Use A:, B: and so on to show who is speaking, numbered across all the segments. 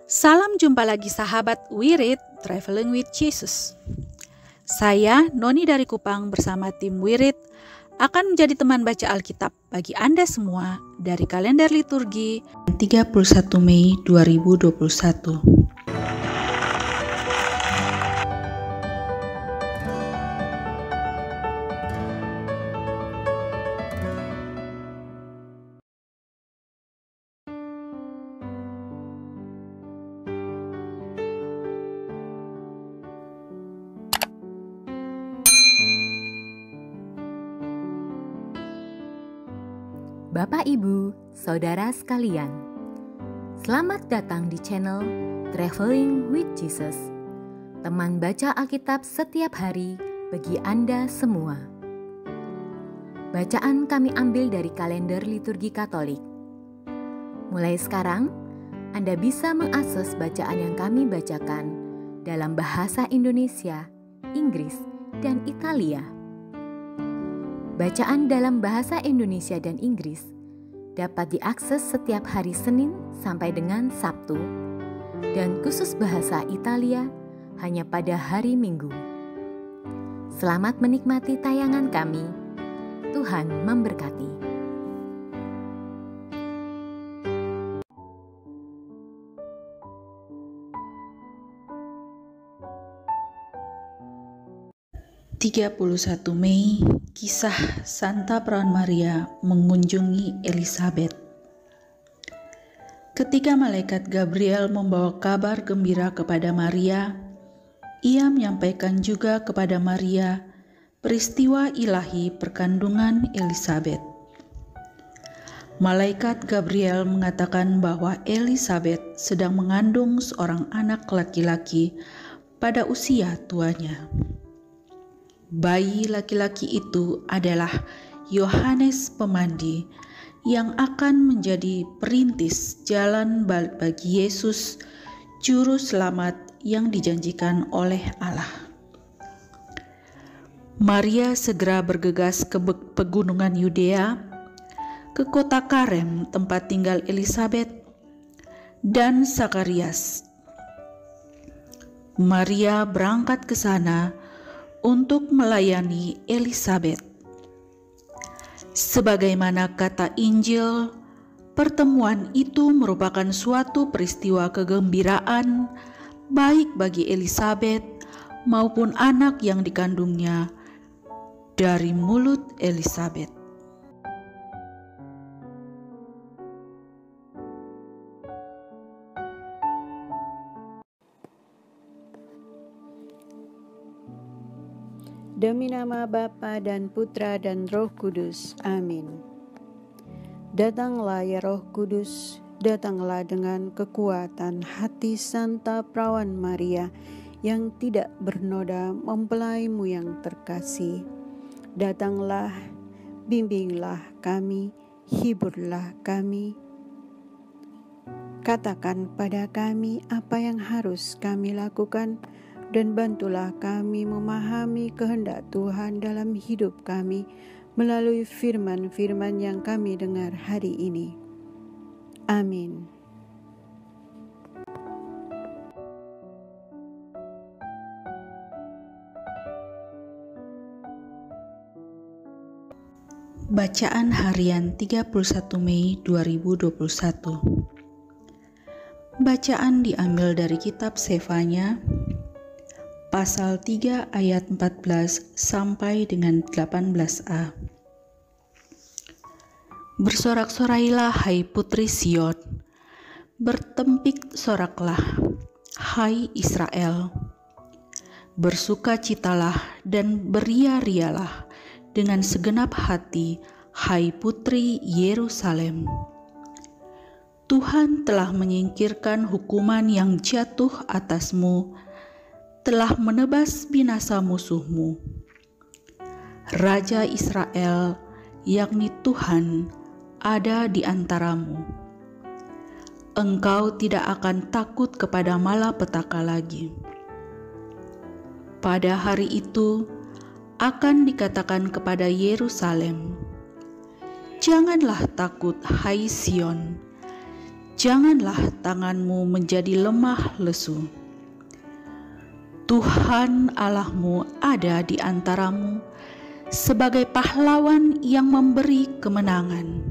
A: Salam jumpa lagi sahabat Wirid Traveling with Jesus. Saya Noni dari Kupang bersama tim Wirid akan menjadi teman baca Alkitab bagi Anda semua dari kalender liturgi 31 Mei 2021.
B: Bapak, Ibu, Saudara sekalian, selamat datang di channel Traveling with Jesus, teman baca Alkitab setiap hari bagi Anda semua. Bacaan kami ambil dari kalender liturgi Katolik. Mulai sekarang, Anda bisa mengakses bacaan yang kami bacakan dalam bahasa Indonesia, Inggris, dan Italia. Bacaan dalam bahasa Indonesia dan Inggris dapat diakses setiap hari Senin sampai dengan Sabtu, dan khusus bahasa Italia hanya pada hari Minggu. Selamat menikmati tayangan kami. Tuhan memberkati.
A: (31 Mei) Kisah Santa Perawan Maria mengunjungi Elisabet. Ketika malaikat Gabriel membawa kabar gembira kepada Maria, ia menyampaikan juga kepada Maria peristiwa ilahi perkandungan Elisabet. Malaikat Gabriel mengatakan bahwa Elisabet sedang mengandung seorang anak laki-laki pada usia tuanya. Bayi laki-laki itu adalah Yohanes Pemandi yang akan menjadi perintis jalan bagi Yesus, juru selamat yang dijanjikan oleh Allah. Maria segera bergegas ke pegunungan Yudea, ke kota Karem tempat tinggal Elisabet dan Zakarias. Maria berangkat ke sana untuk melayani Elisabet. Sebagaimana kata Injil, pertemuan itu merupakan suatu peristiwa kegembiraan baik bagi Elisabet maupun anak yang dikandungnya dari mulut Elisabet.
C: Demi nama Bapa dan Putra dan Roh Kudus. Amin. Datanglah ya Roh Kudus, datanglah dengan kekuatan hati Santa Perawan Maria yang tidak bernoda mempelaimu yang terkasih. Datanglah, bimbinglah kami, hiburlah kami. Katakan pada kami apa yang harus kami lakukan, dan bantulah kami memahami kehendak Tuhan dalam hidup kami melalui firman-firman yang kami dengar hari ini. Amin.
A: Bacaan harian 31 Mei 2021. Bacaan diambil dari kitab Sefanya pasal 3 ayat 14 sampai dengan 18a. Bersorak-sorailah hai putri Sion, bertempik soraklah hai Israel. Bersukacitalah dan beria-rialah dengan segenap hati hai putri Yerusalem. Tuhan telah menyingkirkan hukuman yang jatuh atasmu, telah menebas binasa musuhmu. Raja Israel, yakni Tuhan, ada di antaramu. Engkau tidak akan takut kepada malapetaka lagi. Pada hari itu akan dikatakan kepada Yerusalem, janganlah takut hai Sion, janganlah tanganmu menjadi lemah lesu. Tuhan Allahmu ada di antaramu sebagai pahlawan yang memberi kemenangan.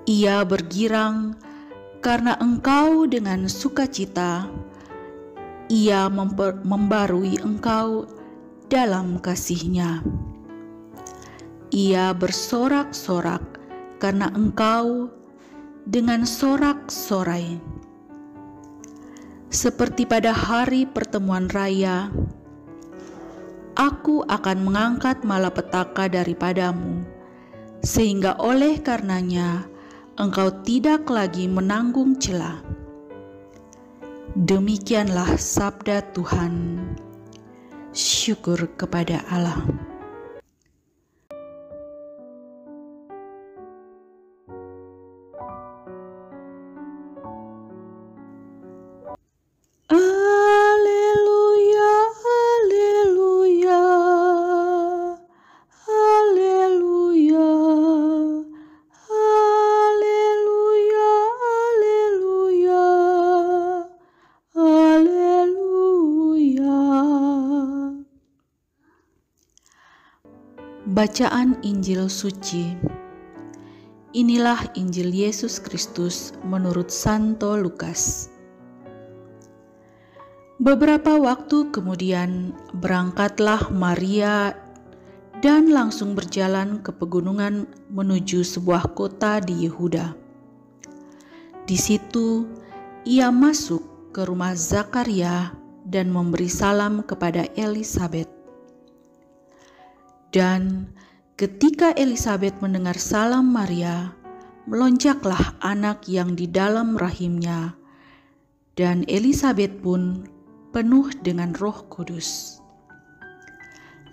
A: Ia bergirang karena engkau dengan sukacita. Ia membarui engkau dalam kasih-Nya. Ia bersorak-sorak karena engkau dengan sorak-sorai. Seperti pada hari pertemuan raya, aku akan mengangkat malapetaka daripadamu, sehingga oleh karenanya engkau tidak lagi menanggung cela. Demikianlah sabda Tuhan. Syukur kepada Allah. Haleluya, haleluya, haleluya, haleluya, haleluya, haleluya. Bacaan Injil Suci. Inilah Injil Yesus Kristus menurut Santo Lukas. Beberapa waktu kemudian berangkatlah Maria dan langsung berjalan ke pegunungan menuju sebuah kota di Yehuda. Di situ ia masuk ke rumah Zakaria dan memberi salam kepada Elisabet. Dan ketika Elisabet mendengar salam Maria, melonjaklah anak yang di dalam rahimnya, dan Elisabet pun penuh dengan Roh Kudus.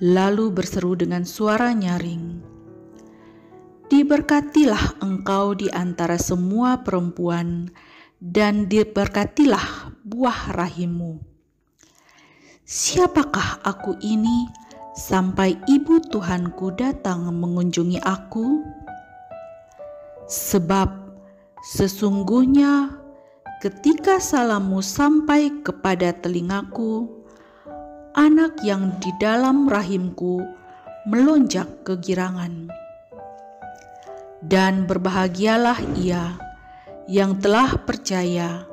A: Lalu berseru dengan suara nyaring, "Diberkatilah engkau di antara semua perempuan, dan diberkatilah buah rahimmu. Siapakah aku ini sampai ibu Tuhanku datang mengunjungi aku? Sebab sesungguhnya ketika salammu sampai kepada telingaku, anak yang di dalam rahimku melonjak kegirangan. Dan berbahagialah ia yang telah percaya,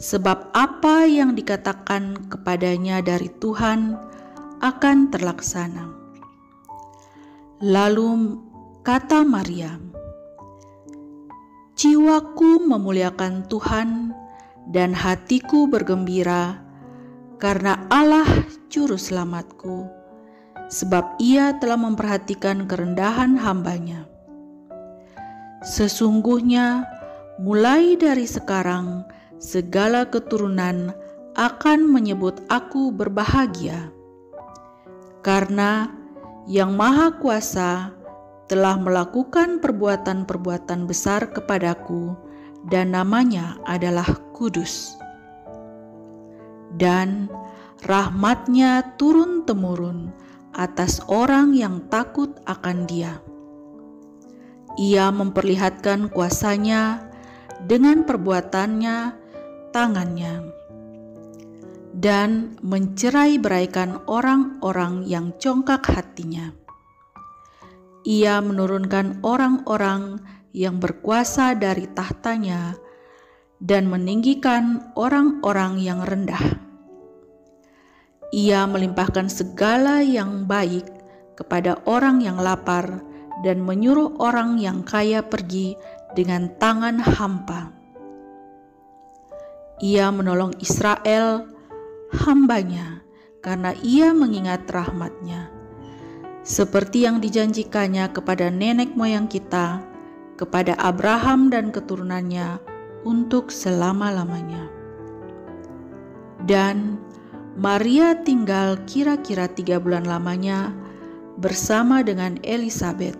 A: sebab apa yang dikatakan kepadanya dari Tuhan akan terlaksana." Lalu kata Maria, "Jiwaku memuliakan Tuhan dan hatiku bergembira karena Allah Juru Selamatku, sebab Ia telah memperhatikan kerendahan hamba-Nya. Sesungguhnya mulai dari sekarang segala keturunan akan menyebut aku berbahagia, karena Yang Maha Kuasa telah melakukan perbuatan-perbuatan besar kepadaku, dan namanya adalah kudus. Dan rahmat-Nya turun-temurun atas orang yang takut akan Dia. Ia memperlihatkan kuasa-Nya dengan perbuatannya tangannya, dan mencerai-beraikan orang-orang yang congkak hatinya. Ia menurunkan orang-orang yang berkuasa dari tahtanya dan meninggikan orang-orang yang rendah. Ia melimpahkan segala yang baik kepada orang yang lapar dan menyuruh orang yang kaya pergi dengan tangan hampa. Ia menolong Israel, hamba-Nya, karena Ia mengingat rahmat-Nya, seperti yang dijanjikannya kepada nenek moyang kita, kepada Abraham dan keturunannya untuk selama-lamanya." Dan Maria tinggal kira-kira 3 bulan lamanya bersama dengan Elisabet,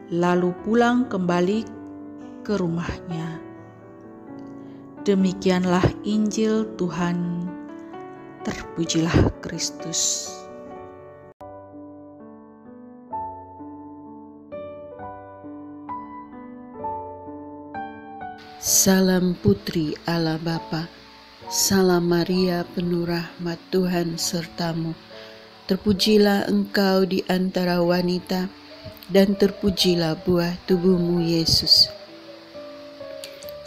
A: lalu pulang kembali ke rumahnya. Demikianlah Injil Tuhan. Terpujilah Kristus.
C: Salam putri Allah Bapa, salam Maria penuh rahmat Tuhan sertamu. Terpujilah engkau di antara wanita, dan terpujilah buah tubuhmu Yesus.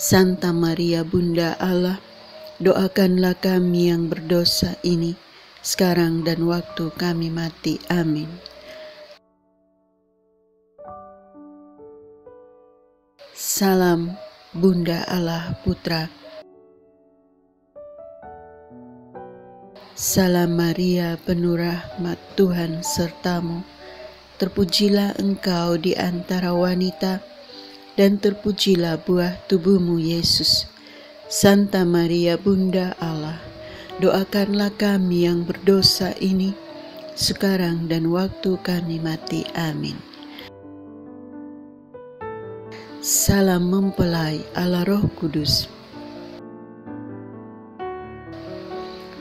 C: Santa Maria Bunda Allah, doakanlah kami yang berdosa ini, sekarang dan waktu kami mati. Amin. Salam Bunda Allah Putra. Salam Maria penuh rahmat Tuhan sertamu. Terpujilah engkau di antara wanita, dan terpujilah buah tubuhmu Yesus. Santa Maria Bunda Allah, doakanlah kami yang berdosa ini, sekarang dan waktu kami mati. Amin. Salam mempelai Allah Roh Kudus.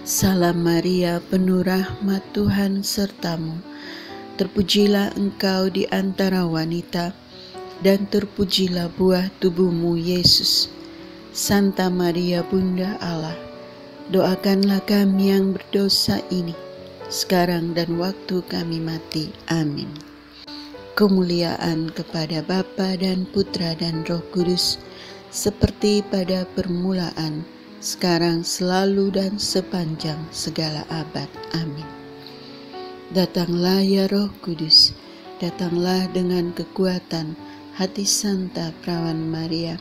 C: Salam Maria penuh rahmat Tuhan sertamu. Terpujilah engkau di antara wanita, dan terpujilah buah tubuhmu Yesus. Santa Maria Bunda Allah, doakanlah kami yang berdosa ini, sekarang dan waktu kami mati. Amin. Kemuliaan kepada Bapa dan Putra dan Roh Kudus, seperti pada permulaan, sekarang, selalu, dan sepanjang segala abad. Amin. Datanglah ya Roh Kudus, datanglah dengan kekuatan hati Santa Perawan Maria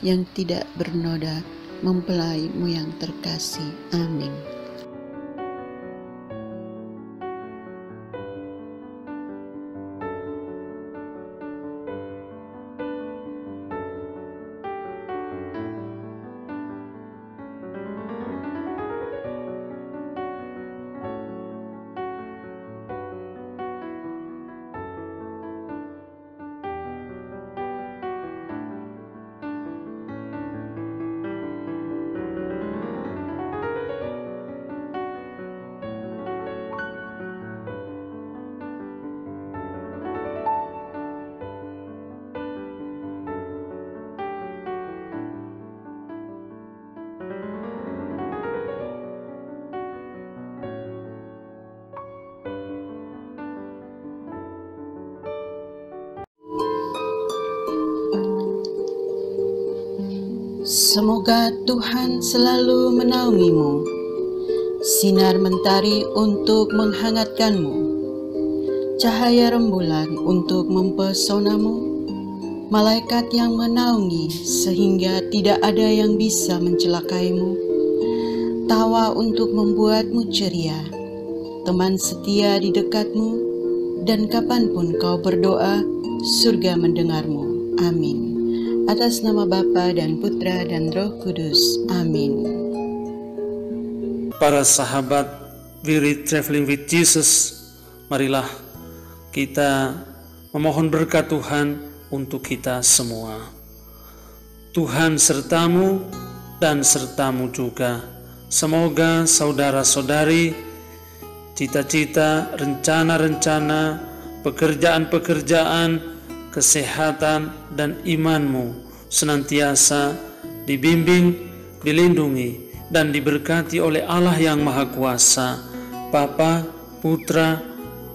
C: yang tidak bernoda, mempelaimu yang terkasih. Amin. Semoga Tuhan selalu menaungimu, sinar mentari untuk menghangatkanmu, cahaya rembulan untuk mempesonamu, malaikat yang menaungi sehingga tidak ada yang bisa mencelakaimu, tawa untuk membuatmu ceria, teman setia di dekatmu, dan kapanpun kau berdoa, surga mendengarmu. Amin. Atas nama Bapa dan Putra dan Roh Kudus. Amin.
D: Para sahabat Wirid Traveling with Jesus, marilah kita memohon berkat Tuhan untuk kita semua. Tuhan sertamu dan sertamu juga. Semoga saudara-saudari, cita-cita, rencana-rencana, pekerjaan-pekerjaan, kesehatan, dan imanmu senantiasa dibimbing, dilindungi, dan diberkati oleh Allah yang Maha Kuasa, Bapa, Putra,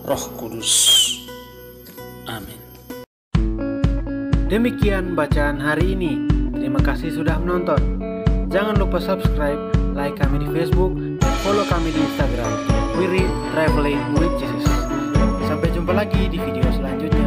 D: Roh Kudus. Amin.
E: Demikian bacaan hari ini. Terima kasih sudah menonton. Jangan lupa subscribe, like kami di Facebook, dan follow kami di Instagram, Wirid Traveling with Jesus. Sampai jumpa lagi di video selanjutnya.